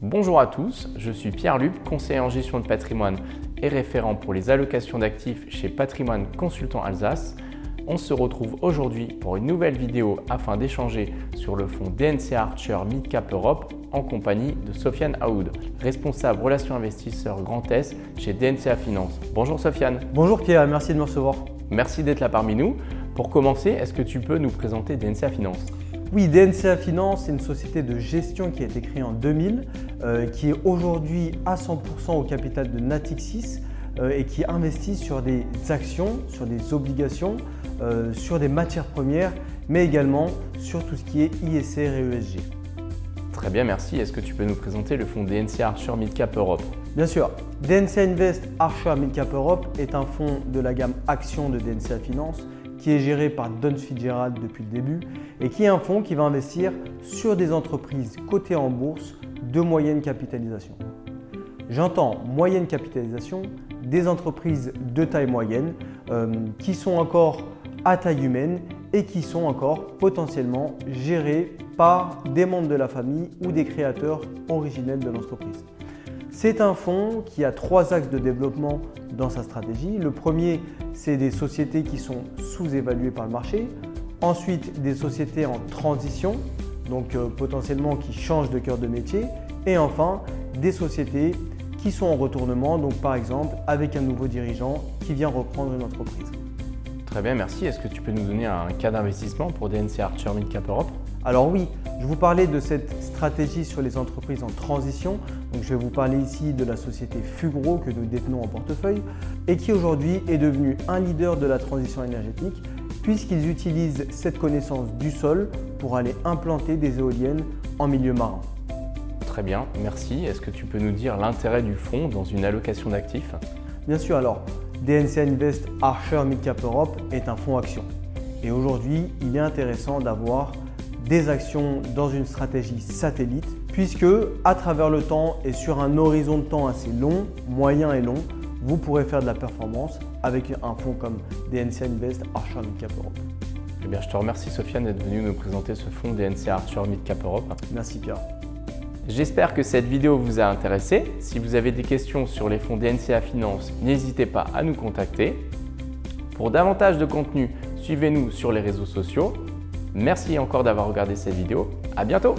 Bonjour à tous, je suis Pierre Lup, conseiller en gestion de patrimoine et référent pour les allocations d'actifs chez Patrimoine Consultant Alsace. On se retrouve aujourd'hui pour une nouvelle vidéo afin d'échanger sur le fonds DNCA Archer Mid Cap Europe en compagnie de Sofiane Aoud, responsable relations investisseurs Grand Est chez DNCA Finance. Bonjour Sofiane. Bonjour Pierre, merci de me recevoir. Merci d'être là parmi nous. Pour commencer, est-ce que tu peux nous présenter DNCA Finance ? Oui, DNCA Finance, c'est une société de gestion qui a été créée en 2000, qui est aujourd'hui à 100% au capital de Natixis et qui investit sur des actions, sur des obligations, sur des matières premières, mais également sur tout ce qui est ISR et ESG. Très bien, merci. Est-ce que tu peux nous présenter le fonds DNCA Archer Mid Cap Europe ? Bien sûr, DNCA Invest Archer Mid Cap Europe est un fonds de la gamme Action de DNCA Finance qui est géré par Duns Fitzgerald depuis le début et qui est un fonds qui va investir sur des entreprises cotées en bourse de moyenne capitalisation. J'entends moyenne capitalisation des entreprises de taille moyenne qui sont encore à taille humaine et qui sont encore potentiellement gérées par des membres de la famille ou des créateurs originels de l'entreprise. C'est un fonds qui a 3 axes de développement dans sa stratégie. Le premier, c'est des sociétés qui sont sous-évaluées par le marché. Ensuite, des sociétés en transition, donc potentiellement qui changent de cœur de métier. Et enfin, des sociétés qui sont en retournement, donc par exemple avec un nouveau dirigeant qui vient reprendre une entreprise. Très bien, merci. Est-ce que tu peux nous donner un cas d'investissement pour DNCA Archer Mid Cap Europe ? Alors oui, je vous parlais de cette stratégie sur les entreprises en transition. Donc je vais vous parler ici de la société Fugro que nous détenons en portefeuille et qui aujourd'hui est devenue un leader de la transition énergétique puisqu'ils utilisent cette connaissance du sol pour aller implanter des éoliennes en milieu marin. Très bien, merci. Est-ce que tu peux nous dire l'intérêt du fonds dans une allocation d'actifs ? Bien sûr, alors DNCA Invest Archer Mid Cap Europe est un fonds action. Et aujourd'hui, il est intéressant d'avoir des actions dans une stratégie satellite puisque à travers le temps et sur un horizon de temps assez long, moyen et long, vous pourrez faire de la performance avec un fonds comme DNCA Invest Archer Mid Cap Europe. Eh bien, je te remercie Sofiane d'être venu nous présenter ce fonds DNCA Archer Mid Cap Europe. Merci Pierre. J'espère que cette vidéo vous a intéressé. Si vous avez des questions sur les fonds DNCA Finance, n'hésitez pas à nous contacter. Pour davantage de contenu, suivez-nous sur les réseaux sociaux. Merci encore d'avoir regardé cette vidéo. À bientôt!